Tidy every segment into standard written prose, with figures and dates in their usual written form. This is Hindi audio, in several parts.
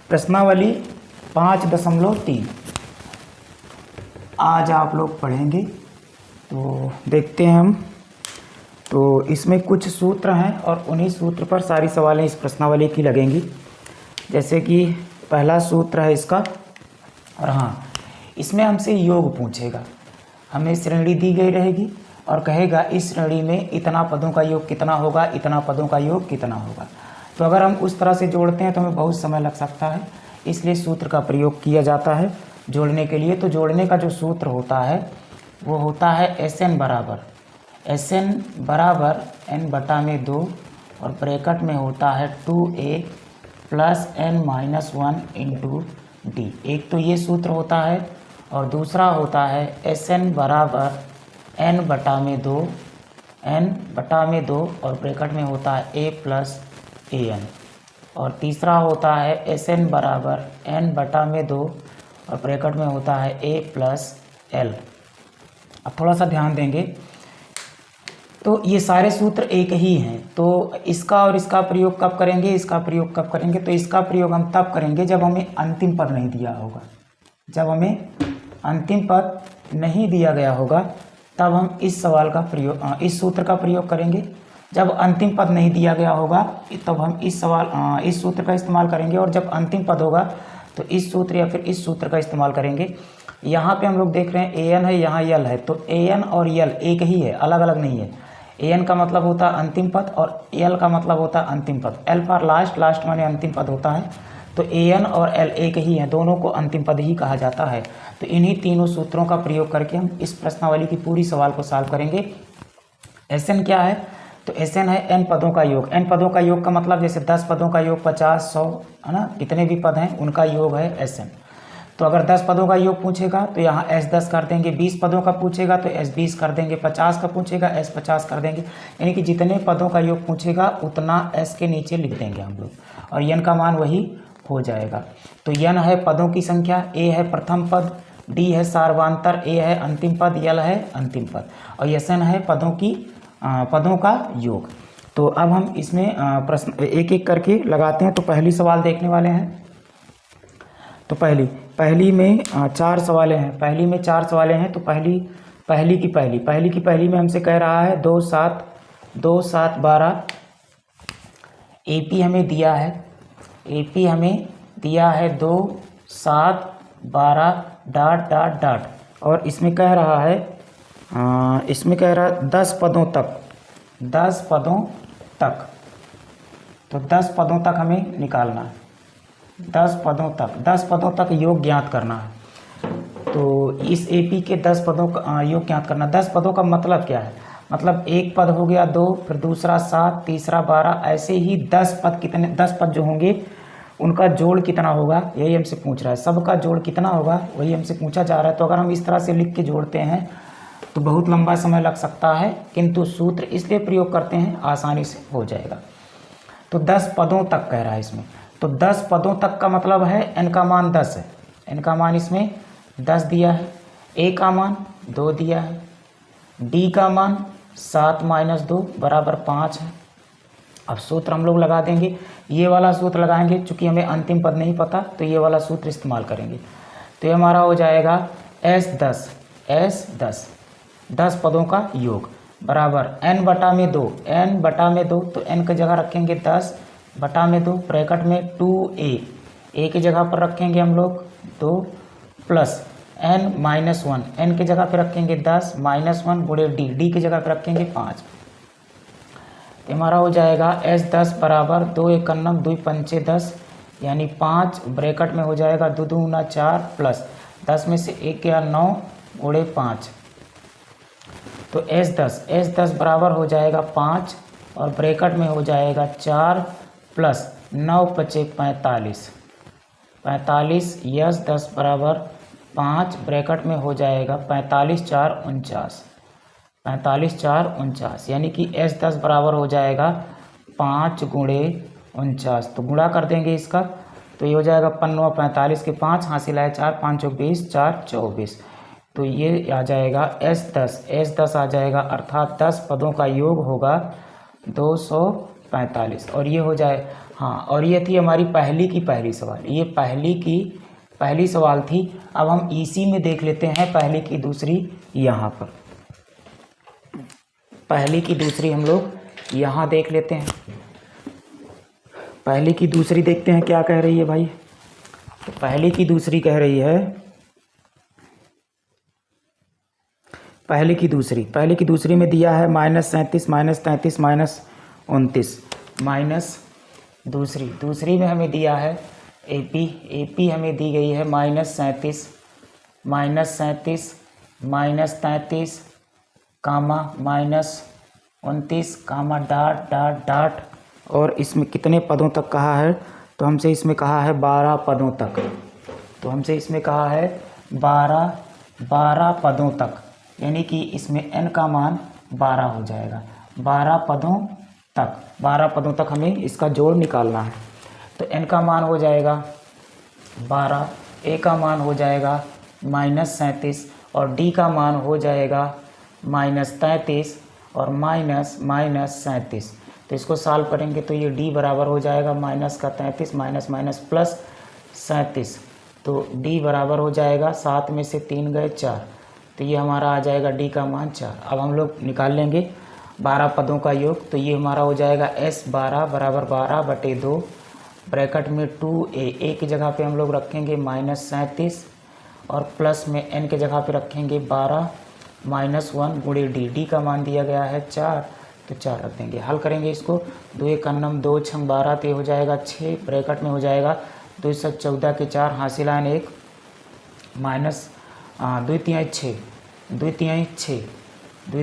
प्रश्नावली 5.3 आज आप लोग पढ़ेंगे। तो देखते हैं हम। तो इसमें कुछ सूत्र हैं और उन्हीं सूत्र पर सारी सवालें इस प्रश्नावली की लगेंगी। जैसे कि पहला सूत्र है इसका, और हाँ, इसमें हमसे योग पूछेगा। हमें श्रेणी दी गई रहेगी और कहेगा इस श्रेणी में इतना पदों का योग कितना होगा, इतना पदों का योग कितना होगा। तो अगर हम उस तरह से जोड़ते हैं तो हमें बहुत समय लग सकता है, इसलिए सूत्र का प्रयोग किया जाता है जोड़ने के लिए। तो जोड़ने का जो सूत्र होता है वो होता है Sn बराबर n/2 और ब्रैकेट में होता है 2a + n-1 × d। एक तो ये सूत्र होता है और दूसरा होता है Sn बराबर n/2 और ब्रैकेट में होता है a + an। और तीसरा होता है Sn बराबर n/2 और ब्रैकेट में होता है a + l। अब थोड़ा सा ध्यान देंगे, तो ये सारे सूत्र एक ही हैं। तो इसका और इसका प्रयोग कब करेंगे, इसका प्रयोग कब करेंगे? तो इसका प्रयोग हम तब करेंगे जब हमें अंतिम पद नहीं दिया होगा। जब हमें अंतिम पद नहीं दिया गया होगा तब हम इस सवाल का प्रयोग, इस सूत्र का प्रयोग करेंगे। जब अंतिम पद नहीं दिया गया होगा तब हम इस सूत्र का इस्तेमाल करेंगे, और जब अंतिम पद होगा तो इस सूत्र या फिर इस सूत्र का इस्तेमाल करेंगे। यहाँ पे हम लोग देख रहे हैं an है, यहाँ यल है, तो an और यल एक ही है, अलग अलग नहीं है। an का मतलब होता है अंतिम पद और l का मतलब होता है अंतिम पद। l फॉर लास्ट माने अंतिम पद होता है। तो an और l एक ही है, दोनों को अंतिम पद ही कहा जाता है। तो इन्हीं तीनों सूत्रों का प्रयोग करके हम इस प्रश्नावली की पूरी सवाल को सॉल्व करेंगे। Sn क्या है? तो Sn है n पदों का योग। n पदों का योग का मतलब जैसे 10 पदों का योग 50, 100 है ना, कितने भी पद हैं उनका योग है Sn। तो अगर 10 पदों का योग पूछेगा तो यहाँ S10 कर देंगे, 20 पदों का पूछेगा तो S20 कर देंगे, 50 का पूछेगा S50 कर देंगे। यानी कि जितने पदों का योग पूछेगा उतना S के नीचे लिख देंगे हम लोग, और n का मान वही हो जाएगा। तो n है पदों की संख्या, a है प्रथम पद, d है सार्वधातुक, a है अंतिम पद, l है अंतिम पद, और Sn है पदों का योग। तो अब हम इसमें प्रश्न एक एक करके लगाते हैं। तो पहली सवाल देखने वाले हैं। तो पहली में 4 सवालें हैं। पहली में 4 सवालें हैं। तो पहली की में हमसे कह रहा है 2 7 12। AP हमें दिया है 2 7 12 ... और इसमें कह रहा है 10 पदों तक। तो 10 पदों तक हमें निकालना है। 10 पदों तक योग ज्ञात करना है। तो इस AP के 10 पदों का योग ज्ञात करना। 10 पदों का मतलब क्या है? मतलब एक पद हो गया 2, फिर दूसरा 7, तीसरा 12, ऐसे ही 10 पद। कितने 10 पद जो होंगे उनका जोड़ कितना होगा, यही हमसे पूछ रहा है। सबका जोड़ कितना होगा वही हमसे पूछा जा रहा है। तो अगर हम इस तरह से लिख के जोड़ते हैं तो बहुत लंबा समय लग सकता है, किंतु सूत्र इसलिए प्रयोग करते हैं आसानी से हो जाएगा। तो 10 पदों तक कह रहा है इसमें। तो 10 पदों तक का मतलब है n का मान 10 है। n का मान इसमें 10 दिया है, a का मान 2 दिया है, d का मान 7 - 2 बराबर 5 है। अब सूत्र हम लोग लगा देंगे, ये वाला सूत्र लगाएंगे। चूंकि हमें अंतिम पद नहीं पता तो ये वाला सूत्र इस्तेमाल करेंगे। तो ये हमारा हो जाएगा S10 10 पदों का योग बराबर n/2 तो n की जगह रखेंगे 10/2 ब्रैकेट में 2a, a की जगह पर रखेंगे हम लोग 2 प्लस n-1, n की जगह पर रखेंगे 10 -1 गुणे d की जगह पर रखेंगे 5। तो हमारा हो जाएगा S10 बराबर 2 × 9 2 × 5 = 10, यानी 5 ब्रैकेट में हो जाएगा 2 × 2 = 4 प्लस 10 में से 1 गया 9 गुणे 5। तो S10 बराबर हो जाएगा 5 और ब्रैकेट में हो जाएगा 4 प्लस 9 × 5 = 45। S10 बराबर 5 ब्रैकेट में हो जाएगा 45 × 4 = 49, यानी कि S10 बराबर हो जाएगा 5 गुणे 49। तो गुणा कर देंगे इसका, तो ये हो जाएगा 5 × 45 के 5 हासिल है 4 5 × 20 4 24। तो ये आ जाएगा S10 आ जाएगा, अर्थात 10 पदों का योग होगा 240। 45 और ये हो जाए। हाँ, और ये थी हमारी पहली की पहली सवाल, ये पहली की पहली सवाल थी। अब हम इसी में देख लेते हैं पहली की दूसरी। यहाँ पर पहली की दूसरी हम लोग यहाँ देख लेते हैं। पहली की दूसरी देखते हैं क्या कह रही है भाई। तो पहली की दूसरी कह रही है, पहली की दूसरी में दिया है -37 -33 -29 माइनस दूसरी में हमें दिया है एपी हमें दी गई है -37 -33 कामा -29 कामा डॉट और इसमें कितने पदों तक कहा है, तो हमसे इसमें कहा है 12 पदों तक। तो हमसे इसमें कहा है 12 पदों तक, यानी कि इसमें n का मान 12 हो जाएगा। 12 पदों तक हमें इसका जोड़ निकालना है। तो n का मान हो जाएगा 12, a का मान हो जाएगा -37 और d का मान हो जाएगा -33 और -37। तो इसको सॉल्व करेंगे तो ये d बराबर हो जाएगा -33 +37। तो d बराबर हो जाएगा 7 में से 3 गए 4, तो ये हमारा आ जाएगा d का मान 4। अब हम लोग निकाल लेंगे 12 पदों का योग। तो ये हमारा हो जाएगा S12 बराबर 12/2 ब्रैकेट में 2a की जगह पे हम लोग रखेंगे -37 और प्लस में n के जगह पे रखेंगे 12 -1 गुणे d का मान दिया गया है 4, तो 4 रख देंगे। हल करेंगे इसको, 2 1 2 6 12 तो हो जाएगा 6, ब्रैकेट में हो जाएगा 2 7 14 के 4 हासिल आन 1 माइनस 2 3 6 2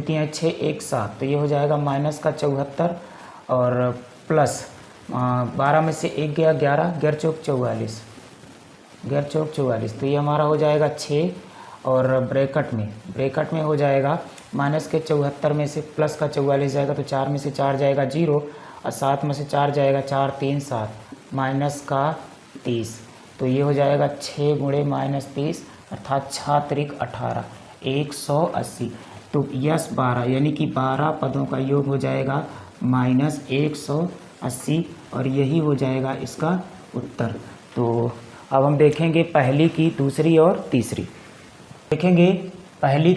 3 6 1 7, तो ये हो जाएगा -74 और प्लस 12 में से 1 गया 11, 11 चौक 44, तो ये हमारा हो जाएगा 6 और ब्रैकेट में हो जाएगा -74 में से प्लस का 44 जाएगा, तो 4 में से 4 जाएगा 0 और 7 में से 4 जाएगा 4 3 7 -30, तो ये हो जाएगा 6 गुणे -30 अर्थात 6 त्रिक 18 180। तो यस 12 यानी कि 12 पदों का योग हो जाएगा -180 और यही हो जाएगा इसका उत्तर। तो अब हम देखेंगे पहली की दूसरी और तीसरी। देखेंगे पहली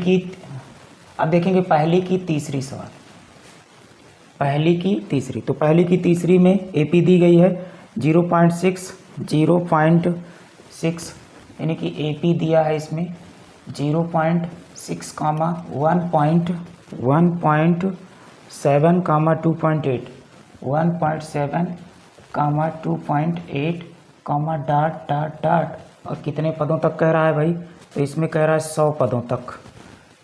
की तीसरी सवाल, पहली की तीसरी। तो पहली की तीसरी में एपी दी गई है 0.6 यानी कि एपी दिया है इसमें 0.6 कामा 1.7 कामा 2.8 1.7 कामा 2.8 कामा डॉट और कितने पदों तक कह रहा है भाई, तो इसमें कह रहा है 100 पदों तक।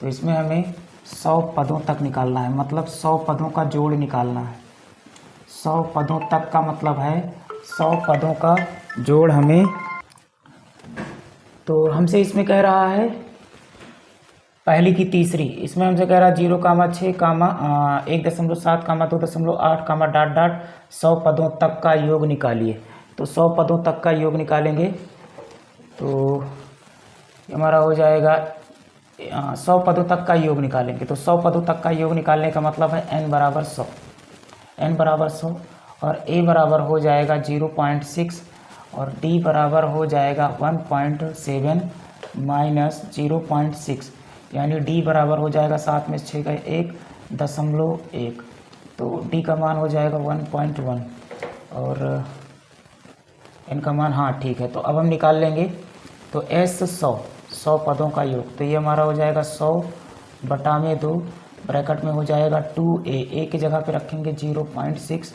तो इसमें हमें 100 पदों तक निकालना है, मतलब 100 पदों का जोड़ निकालना है। 100 पदों तक का मतलब है 100 पदों का जोड़ हमें। तो हमसे इसमें कह रहा है पहली की तीसरी, इसमें हमसे कह रहा है 0,6 कामा 1.7 कामा 2.8 कामा डॉट 100 पदों तक का योग निकालिए। तो 100 पदों तक का योग निकालेंगे तो हमारा हो जाएगा 100 पदों तक का योग निकालेंगे। तो 100 पदों तक का योग निकालने का मतलब है n बराबर 100 और a बराबर हो जाएगा 0.6 और d बराबर हो जाएगा 1.7 माइनस 0.6, यानी d बराबर हो जाएगा 7 में 6 गए 1.1, तो d का मान हो जाएगा 1.1 और n का मान, हाँ ठीक है। तो अब हम निकाल लेंगे तो S 100 पदों का योग। तो ये हमारा हो जाएगा 100/2 ब्रैकेट में हो जाएगा 2a की जगह पे रखेंगे 0.6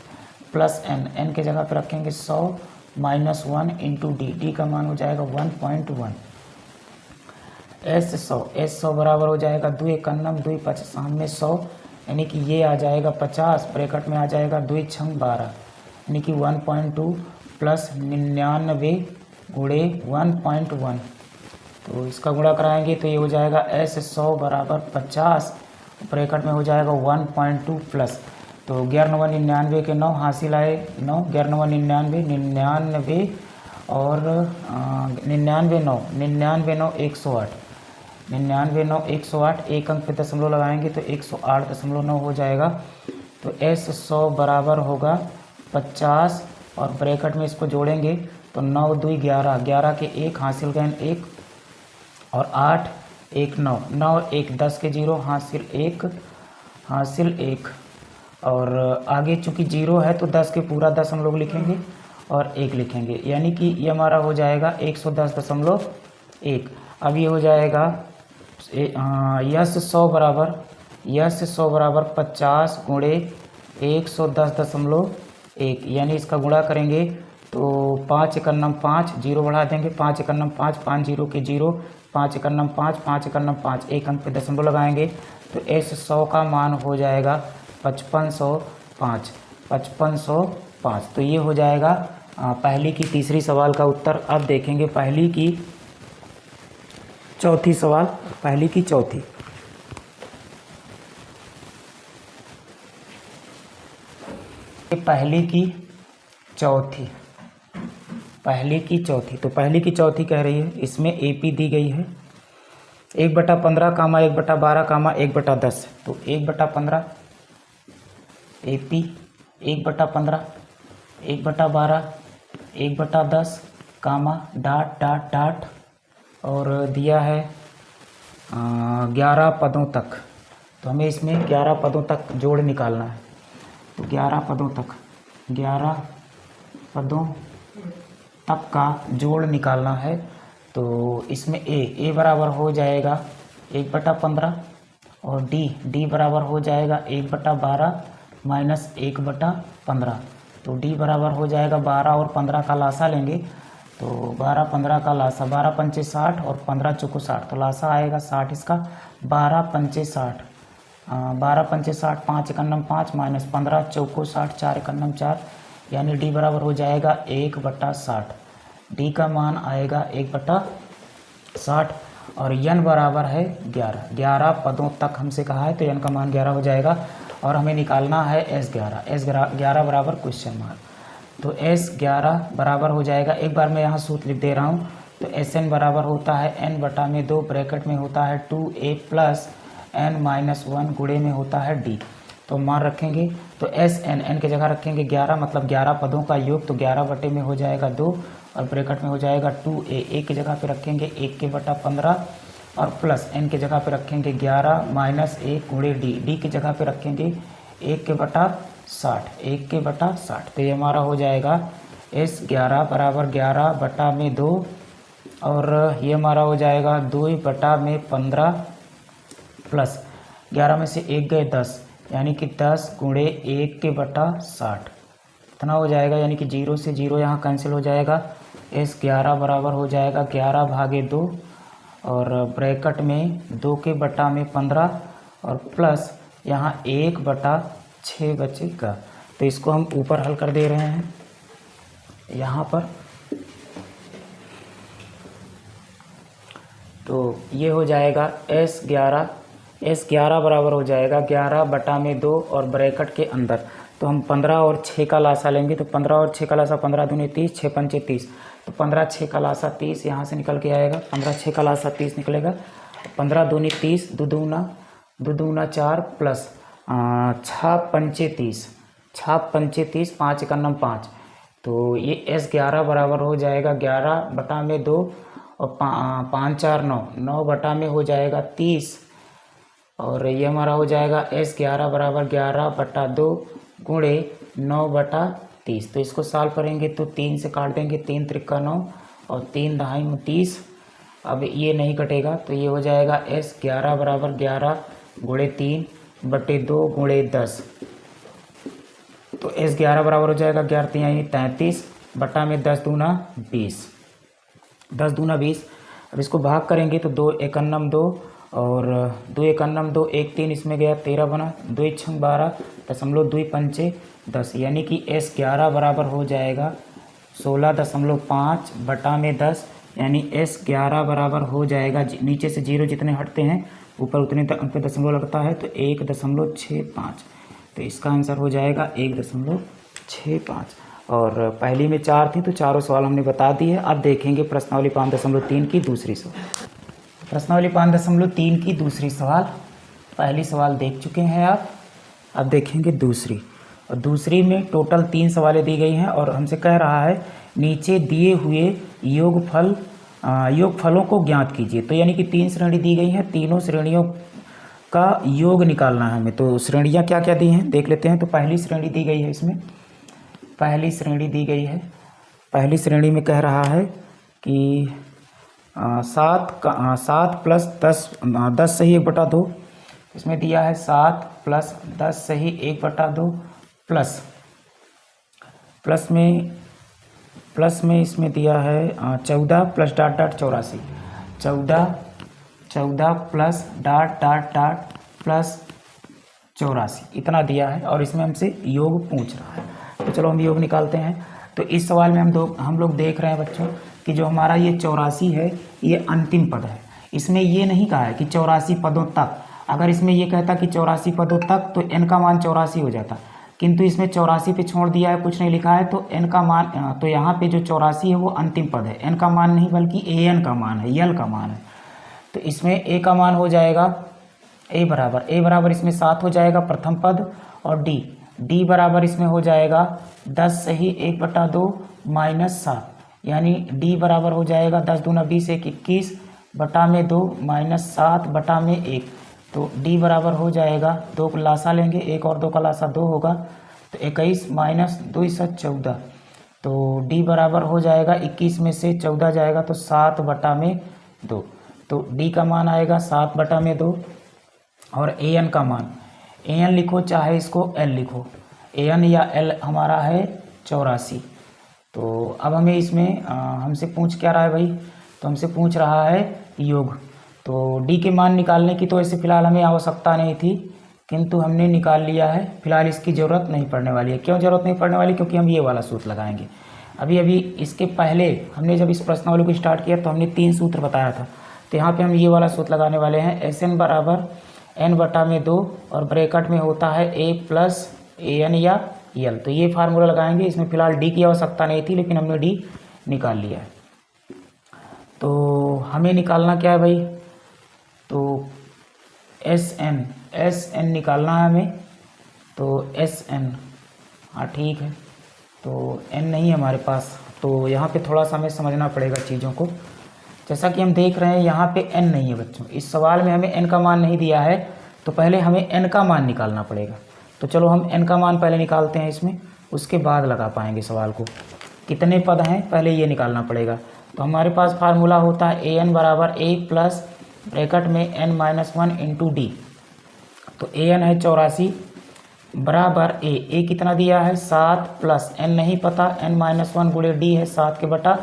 प्लस n के जगह पे रखेंगे 100 माइनस 1 इंटू डी का मान हो जाएगा 1.1। S 100 बराबर हो जाएगा 2 1 2 5 सामने 100, यानी कि ये आ जाएगा 50, ब्रैकेट में आ जाएगा 2 6 12, यानी कि 1.2 प्लस 99 गुणे 1.1। तो इसका गुणा कराएंगे तो ये हो जाएगा S 100 बराबर 50, ब्रैकेट में हो जाएगा 1.2 प्लस, तो 11 9 99 के 9 हासिल आए 9, 11 9 99 और 99 9 108, 99 9 108, एक अंक पे दशमलव लगाएंगे तो 108.9 हो जाएगा। तो S100 बराबर होगा 50 और ब्रैकेट में इसको जोड़ेंगे तो 9 2 11, 11 के 1 हासिल गए 1 और 8 1 9, 9 1 10 के 0 हासिल 1 और आगे चूँकि 0 है तो 10 के पूरा 10 हम लोग लिखेंगे और 1 लिखेंगे, यानी कि ये हमारा हो जाएगा 110.1। अब ये हो जाएगा S100 बराबर 50 गुणे 110.1, यानी इसका गुणा करेंगे तो 5 एकन्नम 5, 0 बढ़ा देंगे, 5 एकन्नम 5, 5 0 के 0, 5 एकन्नम 5, 5 एकन्नम 5, एक अंक पे दशमलव लगाएंगे तो S100 का मान हो जाएगा 5505। तो ये हो जाएगा पहली की तीसरी सवाल का उत्तर। अब देखेंगे पहली की चौथी सवाल। पहली की चौथी तो पहली की चौथी कह रही है, इसमें AP दी गई है 1/15 कामा 1/12 कामा 1/10। तो 1/15 AP 1/15 1/12 1/10 कामा डाट और दिया है 11 पदों तक। तो हमें इसमें 11 पदों तक जोड़ निकालना है। तो 11 पदों तक का जोड़ निकालना है। तो इसमें A बराबर हो जाएगा 1/15 और D बराबर हो जाएगा 1/12 माइनस 1/15। तो D बराबर हो जाएगा 12 और 15 का लासा लेंगे तो 12 15 का लासा, 12 पंचे 60 और 15 चौको 60, तो लासा आएगा 60 इसका। 12 पंचे 60, 5 एकन्नम 5 माइनस 15 चौको 60, 4 एकन्नम 4, यानी D बराबर हो जाएगा 1/60। D का मान आएगा 1/60 और N बराबर है 11 पदों तक हमसे कहा है तो N का मान 11 हो जाएगा और हमें निकालना है S11 बराबर क्वेश्चन मार्क। तो S11 बराबर हो जाएगा, एक बार मैं यहाँ सूत्र लिख दे रहा हूँ। तो SN बराबर होता है n/2 ब्रैकेट में होता है 2A प्लस n-1 गुणे में होता है D। तो मान रखेंगे तो n की जगह रखेंगे 11, मतलब 11 पदों का योग, तो 11 में हो जाएगा 2 और ब्रैकेट में हो जाएगा 2A। A की जगह पे रखेंगे 1/15 और प्लस n की जगह पे रखेंगे 11 माइनस 1 गुणे D की जगह पे रखेंगे 1/60। तो ये हमारा हो जाएगा S11 बराबर 11/2 और ये हमारा हो जाएगा 2/15 प्लस 11 में से 1 गए 10, यानी कि 10 गुणे 1/60 इतना हो जाएगा, यानी कि 0 से 0 यहाँ कैंसिल हो जाएगा। S11 बराबर हो जाएगा 11/2 और ब्रैकेट में 2/15 और प्लस यहाँ 1/6 बचेगा। तो इसको हम ऊपर हल कर दे रहे हैं यहाँ पर। तो ये हो जाएगा S11 बराबर हो जाएगा 11/2 और ब्रैकेट के अंदर तो हम 15 और 6 का लासा लेंगे। तो 15 और 6 का लासा 15 दूनी 30, 6 पंचे 30, तो 15 6 का लासा 30 यहाँ से निकल के आएगा। 15 6 का लासा 30 निकलेगा। 15 दूनी 30, दो दूना 4 प्लस 6 पंचे 30, 5 एकन्नम 5। तो ये S11 बराबर हो जाएगा 11/2 और 5 4 9, 9 हो जाएगा 30 और ये हमारा हो जाएगा S11 बराबर 11/2 गुणे 9/30। तो इसको सॉल्व करेंगे तो 3 से काट देंगे, 3 त्रिका 9 और 3 दहाई 30। अब ये नहीं कटेगा तो ये हो जाएगा S11 बराबर 11 गुणे 3/2 गुणे 10। तो S11 बराबर हो जाएगा 11 3 33 बटा में 10 दूना 20, 10 दूना 20। अब इसको भाग करेंगे तो 2 एकन्नम 2 और 2 एकन्नम 2, 1 3 इसमें गया 13 बना, 2 6 12 दशमलव 2 पंचे 10, यानी कि S11 बराबर हो जाएगा 16.5 बटा में 10, यानी S11 बराबर हो जाएगा, नीचे से 0 जितने हटते हैं ऊपर उतने तक अंक पे दशमलव लगता है तो 1.65। तो इसका आंसर हो जाएगा 1.65। और पहली में 4 थी तो चारों सवाल हमने बता दिए। अब देखेंगे प्रश्नावली 5.3 की दूसरी सवाल। प्रश्नावली 5.3 की दूसरी सवाल, पहली सवाल देख चुके हैं आप। अब देखेंगे दूसरी, और दूसरी में टोटल 3 सवालें दी गई हैं और हमसे कह रहा है नीचे दिए हुए योगफलों को ज्ञात कीजिए। तो यानी कि 3 श्रेणी दी गई हैं, तीनों श्रेणियों का योग निकालना है हमें। तो श्रेणियाँ क्या क्या दी हैं देख लेते हैं। तो पहली श्रेणी दी गई है, इसमें पहली श्रेणी दी गई है। पहली श्रेणी में कह रहा है कि 7 प्लस 10 सही 1/2, इसमें दिया है 7 प्लस 10 सही 1/2 प्लस में इसमें दिया है 14 plus dot dot 84, 14 plus dot dot dot plus 84 इतना दिया है और इसमें हमसे योग पूछ रहा है। तो चलो हम योग निकालते हैं। तो इस सवाल में हम लोग देख रहे हैं बच्चों कि जो हमारा ये 84 है ये अंतिम पद है। इसमें ये नहीं कहा है कि 84 पदों तक, अगर इसमें ये कहता कि 84 पदों तक तो n का मान 84 हो जाता, किंतु इसमें 84 पे छोड़ दिया है, कुछ नहीं लिखा है। तो n का मान, तो यहाँ पे जो 84 है वो अंतिम पद है, n का मान नहीं बल्कि an का मान है, यल का मान है। तो इसमें a का मान हो जाएगा a बराबर इसमें 7 हो जाएगा प्रथम पद, और d बराबर इसमें हो जाएगा 10 सही 1/2 माइनस 7, यानी d बराबर हो जाएगा 10 दूना 20 1 21 बटा में 2 माइनस 7 बटा में 1। तो d बराबर हो जाएगा, 2 का लासा लेंगे, 1 और 2 का लासा 2 होगा, तो 21 माइनस 2 7 14। तो d बराबर हो जाएगा 21 में से 14 जाएगा तो 7 बटा में 2। तो d का मान आएगा 7 बटा में 2। और an का मान, an लिखो चाहे इसको l लिखो, an या l हमारा है 84। तो अब हमें इसमें हमसे पूछ क्या रहा है भाई, तो हमसे पूछ रहा है योग। तो d के मान निकालने की तो ऐसे फ़िलहाल हमें आवश्यकता नहीं थी, किंतु हमने निकाल लिया है। फिलहाल इसकी ज़रूरत नहीं पड़ने वाली है। क्यों ज़रूरत नहीं पड़ने वाली? क्योंकि हम ये वाला सूत्र लगाएंगे। अभी इसके पहले हमने जब इस प्रश्नावली को स्टार्ट किया तो हमने 3 सूत्र बताया था। तो यहाँ पे हम ये वाला सूत्र लगाने वाले हैं, SN बराबर n/2 और ब्रैकेट में होता है a प्लस an या l। तो ये फार्मूला लगाएंगे। इसमें फ़िलहाल d की आवश्यकता नहीं थी, लेकिन हमने d निकाल लिया है। तो हमें निकालना क्या है भाई, तो SN निकालना है हमें। तो SN, हाँ ठीक है, तो n नहीं है हमारे पास। तो यहाँ पे थोड़ा सा हमें समझना पड़ेगा चीज़ों को। जैसा कि हम देख रहे हैं यहाँ पे n नहीं है बच्चों, इस सवाल में हमें n का मान नहीं दिया है, तो पहले हमें n का मान निकालना पड़ेगा। तो चलो हम n का मान पहले निकालते हैं इसमें, उसके बाद लगा पाएंगे सवाल को। कितने पद हैं पहले ये निकालना पड़ेगा। तो हमारे पास फार्मूला होता है an बराबर a प्लस ब्रैकेट में n-1 इंटू डी। तो an है 84 बराबर a कितना दिया है 7 प्लस n नहीं पता, n-1 गुणे d है 7 के बटा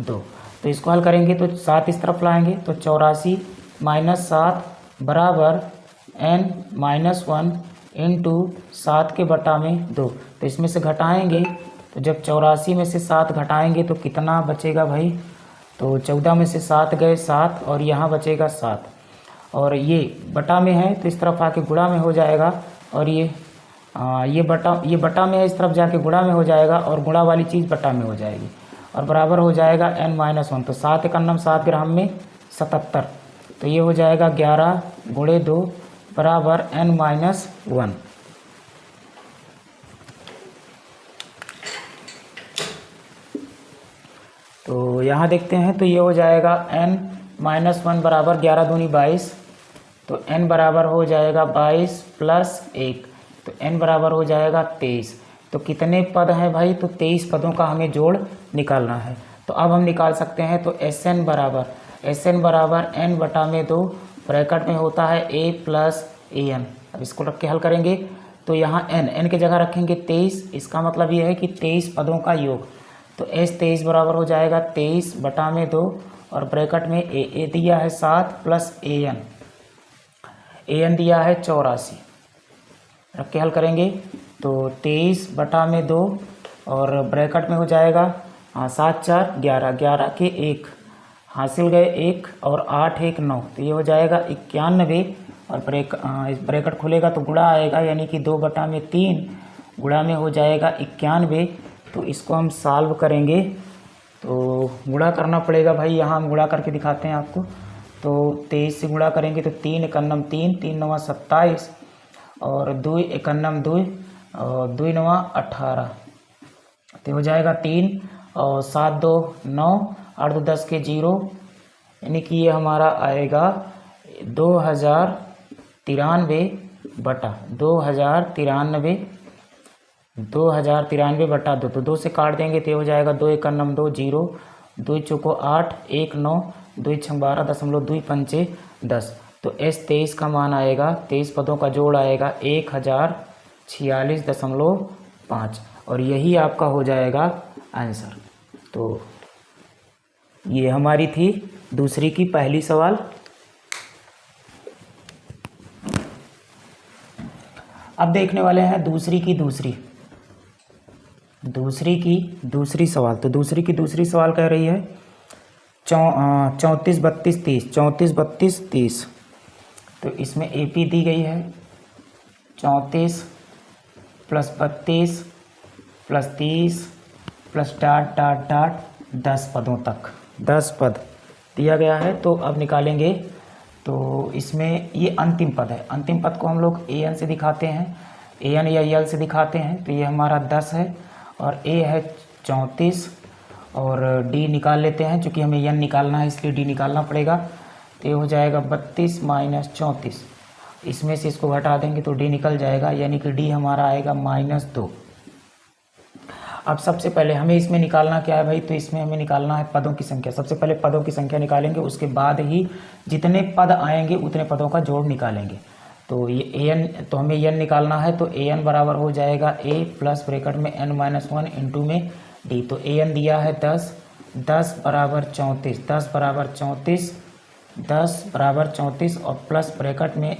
2। तो इसको हल करेंगे तो 7 इस तरफ लाएंगे, तो 84 माइनस 7 बराबर n-1 इंटू 7 के बटा में 2। तो इसमें से घटाएंगे, तो जब 84 में से 7 घटाएंगे तो कितना बचेगा भाई, तो 14 में से 7 गए 7 और यहाँ बचेगा 7, और ये बटा में है तो इस तरफ आके गुणा में हो जाएगा, और ये बटा में है, इस तरफ जाके गुणा में हो जाएगा, और गुणा वाली चीज़ बटा में हो जाएगी, और बराबर हो जाएगा n-1। तो 7 एकन्नम 7 ग्राम में 77, तो ये हो जाएगा 11 गुणे 2 बराबर n-1। तो यहाँ देखते हैं, तो ये हो जाएगा n-1 बराबर 11 दूनी 22, तो n बराबर हो जाएगा 22 प्लस 1, तो n बराबर हो जाएगा 23। तो कितने पद हैं भाई, तो 23 पदों का हमें जोड़ निकालना है। तो अब हम निकाल सकते हैं, तो SN बराबर n/2 ब्रैकेट में होता है a प्लस an। अब इसको रख के हल करेंगे, तो यहाँ n के जगह रखेंगे 23, इसका मतलब ये है कि 23 पदों का योग। तो S23 बराबर हो जाएगा 23/2 और ब्रैकेट में a दिया है 7 प्लस an दिया है 84। रख के हल करेंगे तो 23/2 और ब्रैकेट में हो जाएगा 7 4 11, 11 के 1 हासिल गए 1 और 8 1 9, तो ये हो जाएगा 91, और ब्रैकेट खुलेगा तो गुणा आएगा, यानी कि 2/3 गुणा में हो जाएगा 91। तो इसको हम सॉल्व करेंगे, तो गुणा करना पड़ेगा भाई, यहाँ हम गुणा करके दिखाते हैं आपको। तो 23 से गुणा करेंगे तो 3 एकन्नम 3, 3 9 27, और 2 एकन्नम 2 और 2 नवा 18, तो हो जाएगा 3 और 7 2 9, 8 2 10 के 0, यानी कि ये हमारा आएगा 2093 बटा 2093 बटा 2, तो 2 से काट देंगे तो हो जाएगा 2 एकन्नम 2 0, 2 चौको 8, 1 9, 2 छंग 12 दशमलव 2 पंचे 10, तो S23 का मान आएगा, 23 पदों का जोड़ आएगा 1046.5, और यही आपका हो जाएगा आंसर। तो ये हमारी थी दूसरी की पहली सवाल। अब देखने वाले हैं दूसरी की दूसरी सवाल। तो दूसरी की दूसरी सवाल कह रही है 34 32 30, तो इसमें AP दी गई है 34 plus 32 plus 30 plus dot dot dot 10 पदों तक 10 पद दिया गया है। तो अब निकालेंगे, तो इसमें ये अंतिम पद है, अंतिम पद को हम लोग AN से दिखाते हैं, AN या EL से दिखाते हैं। तो ये हमारा 10 है और A है 34 और D निकाल लेते हैं, चूँकि हमें N निकालना है इसलिए D निकालना पड़ेगा। तो ये हो जाएगा 32 माइनस 34, इसमें से इसको घटा देंगे तो D निकल जाएगा, यानी कि D हमारा आएगा -2। अब सबसे पहले हमें इसमें निकालना क्या है भाई, तो इसमें हमें निकालना है पदों की संख्या। सबसे पहले पदों की संख्या निकालेंगे, उसके बाद ही जितने पद आएंगे उतने पदों का जोड़ निकालेंगे। तो ये AN, तो हमें N निकालना है, तो AN बराबर हो जाएगा A प्लस ब्रैकेट में n-1 इंटू में D। तो AN दिया है 10, 10 बराबर 34, 10 बराबर 34, 10 बराबर 34 और प्लस ब्रैकेट में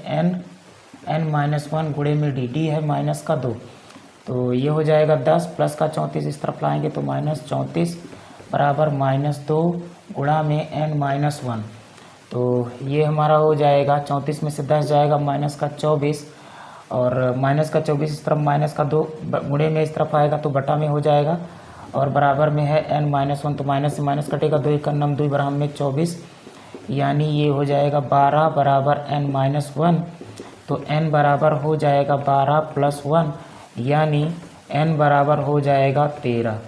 n-1 गुणे में D है माइनस का 2। तो ये हो जाएगा 10 प्लस का 34 इस तरफ लाएंगे तो -34 बराबर -2 गुणा में n-1। तो ये हमारा हो जाएगा 34 में से 10 जाएगा माइनस का 24 और माइनस का 24 इस तरफ माइनस का 2 गुणे में इस तरफ आएगा तो बटा में हो जाएगा और बराबर में है n-1, तो माइनस से माइनस कटेगा, 2 एकन्नम 2 बराबर में 24, यानी ये हो जाएगा 12 बराबर n-1। तो n बराबर हो जाएगा 12 + 1, यानी n बराबर हो जाएगा 13।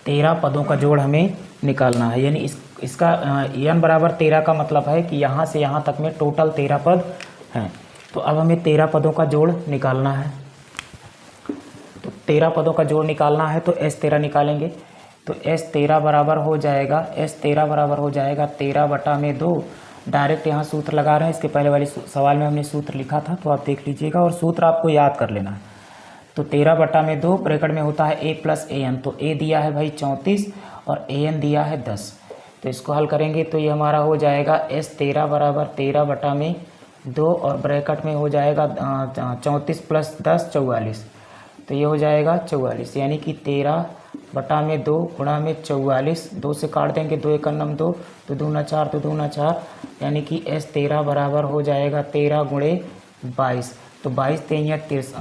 13 पदों का जोड़ हमें निकालना है, यानी इसका n बराबर 13 का मतलब है कि यहाँ से यहाँ तक में टोटल 13 पद हैं। तो अब हमें 13 पदों का जोड़ निकालना है। तो 13 पदों का जोड़ निकालना है तो S13 निकालेंगे। तो S13 बराबर हो जाएगा 13/2। डायरेक्ट यहाँ सूत्र लगा रहे हैं, इसके पहले वाले सवाल में हमने सूत्र लिखा था तो आप देख लीजिएगा और सूत्र आपको याद कर लेना है। तो 13/2 ब्रैकेट में होता है A प्लस AN। तो A दिया है भाई 34 और AN दिया है 10। तो इसको हल करेंगे तो ये हमारा हो जाएगा S13 बराबर 13/2 और ब्रैकेट में हो जाएगा 34 + 10 44। तो ये हो जाएगा 44, यानी कि 13/2 गुणा में 44, 2 से काट देंगे, 2 एकन्नम 2, तो 2 दूना 4, 2 दूना 4, यानी कि S13 बराबर हो जाएगा 13 गुणे 22। तो 22 3 66,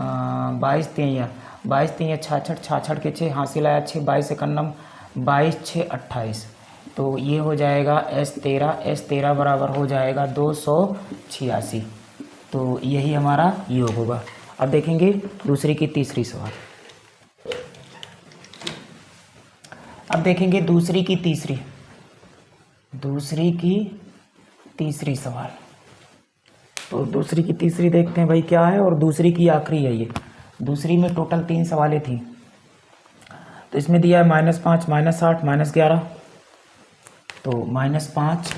66 के 6 हासिल आया 6, 22 एकन्नम 22 6 28। तो ये हो जाएगा S13 बराबर हो जाएगा 286। तो यही हमारा योग होगा। अब देखेंगे दूसरी की तीसरी सवाल। अब देखेंगे दूसरी की तीसरी सवाल। तो दूसरी की तीसरी देखते हैं भाई क्या है, और दूसरी की आखिरी है ये। दूसरी में टोटल 3 सवालें थी। तो इसमें दिया है -5 -8 -11। तो -5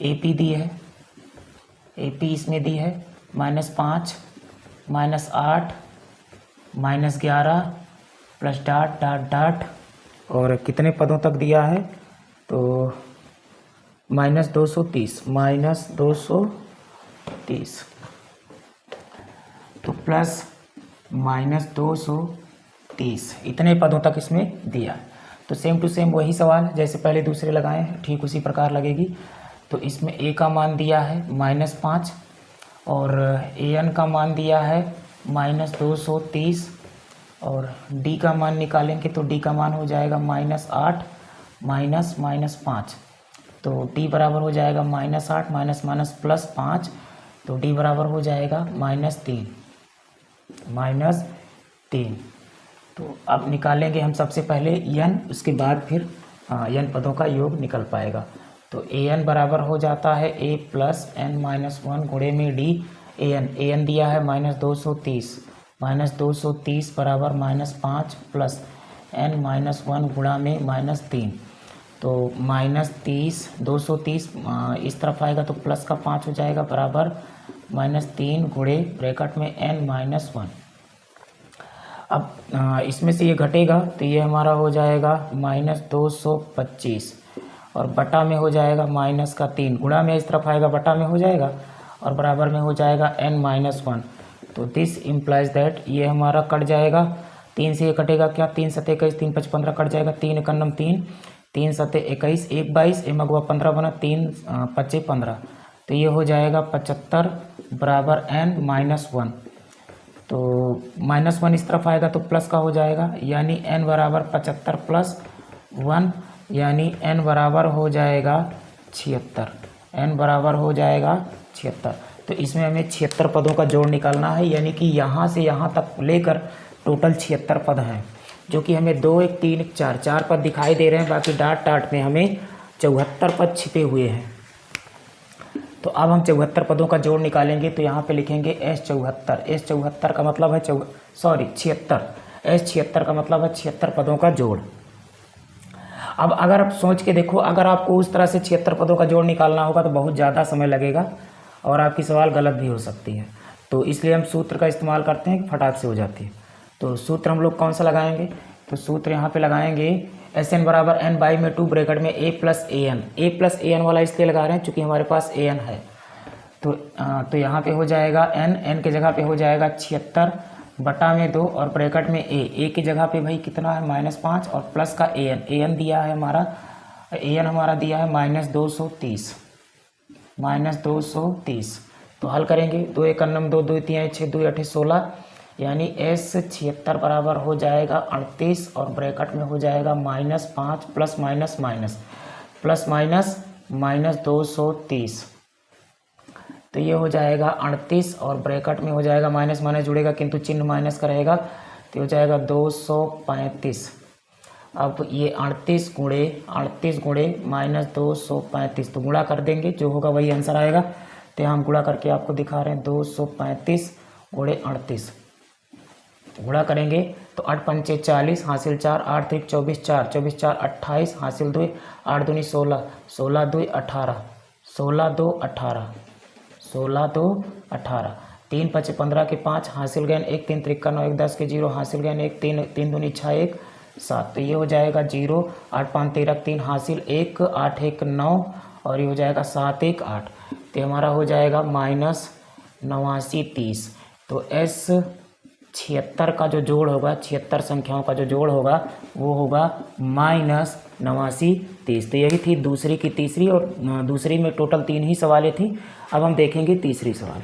AP दी है, AP इसमें दी है -5 -8 -11 प्लस डाट डाट डाट, और कितने पदों तक दिया है तो -230 तो प्लस -230 इतने पदों तक इसमें दिया। तो सेम टू सेम वही सवाल जैसे पहले दूसरे लगाए हैं ठीक उसी प्रकार लगेगी। तो इसमें A का मान दिया है -5 और AN का मान दिया है -230 और D का मान निकालेंगे तो D का मान हो जाएगा -8 -5। तो D बराबर हो जाएगा -8 -- +5, तो d बराबर हो जाएगा -3। तो अब निकालेंगे हम सबसे पहले n, उसके बाद फिर n पदों का योग निकल पाएगा। तो an बराबर हो जाता है a प्लस n-1 गुणे में d an दिया है -230 बराबर -5 प्लस n-1 गुणा में -3। तो -30 230 इस तरफ आएगा तो प्लस का 5 हो जाएगा बराबर -3 गुणे ब्रैकेट में n-1। अब इसमें से ये घटेगा तो ये हमारा हो जाएगा -225 और बटा में हो जाएगा -3, गुणा में इस तरफ आएगा बटा में हो जाएगा और बराबर में हो जाएगा n-1। तो दिस इम्प्लाइज दैट ये हमारा कट जाएगा, 3 से ये कटेगा क्या, 3 सते 21, 3 5 15 कट जाएगा, 3 एकन्नम 3, 3 सते 21, 1 22, 1 मगवा 15 बना, 3 5 15। तो ये हो जाएगा 75 बराबर n-1। तो -1 इस तरफ आएगा तो प्लस का हो जाएगा, यानी n बराबर 75 प्लस 1, यानी n बराबर हो जाएगा 76। n बराबर हो जाएगा 76। तो इसमें हमें 76 पदों का जोड़ निकालना है, यानी कि यहाँ से यहाँ तक लेकर टोटल 76 पद हैं, जो कि हमें 2 1 3 1 4 पद दिखाई दे रहे हैं, बाकी डाट में हमें 74 पद छिपे हुए हैं। तो अब हम 74 पदों का जोड़ निकालेंगे। तो यहाँ पे लिखेंगे S74 का मतलब है 76, S76 का मतलब है 76 पदों का जोड़। अब अगर आप सोच के देखो, अगर आपको उस तरह से 76 पदों का जोड़ निकालना होगा तो बहुत ज़्यादा समय लगेगा और आपकी सवाल गलत भी हो सकती है। तो इसलिए हम सूत्र का इस्तेमाल करते हैं कि फटाक से हो जाती है। तो सूत्र हम लोग कौन सा लगाएंगे, तो सूत्र यहाँ पे लगाएंगे Sn बराबर n/2 ब्रैकेट में a प्लस an वाला इसलिए लगा रहे हैं क्योंकि हमारे पास an है। तो यहाँ पे हो जाएगा n के जगह पे हो जाएगा 76 बटा में 2 और ब्रैकेट में a की जगह पे भाई कितना है -5 और प्लस का an दिया है हमारा दिया है -230। तो हल करेंगे, 2 एकन्नम 2, 2 3 6, 2 8 16, यानी S76 बराबर हो जाएगा 38 और ब्रैकेट में हो जाएगा -5 प्लस माइनस 230। तो ये हो जाएगा 38 और ब्रैकेट में हो जाएगा माइनस जुड़ेगा किंतु चिन्ह माइनस का रहेगा, तो हो जाएगा 235। अब ये 38 गुणे -235, तो गुणा कर देंगे, जो होगा वही आंसर आएगा। तो हम गुणा करके आपको दिखा रहे हैं 235 गुणे 38, गुणा करेंगे तो 8 पंचे 40 हासिल 4, 8 3 24 4, 24 4 28 हासिल 2, 8 दूनी 16, 16 2 18, 16 2 18, 16 2 18, 3 5 15 के 5 हासिल गए 1 3 53 9 1 10 के 0 हासिल गए 1 3 3 दूनी 6 1 7। तो ये हो जाएगा 0, 8 5 13 3 हासिल 1, 8 1 9 और ये हो जाएगा 7 1 8। तो हमारा हो जाएगा -89 30। तो S76 का जो जोड़ होगा, 76 संख्याओं का जो जोड़ होगा वो होगा -89 30। तो यही थी दूसरी की तीसरी, और दूसरी में टोटल 3 ही सवालें थी। अब हम देखेंगे तीसरी सवाल।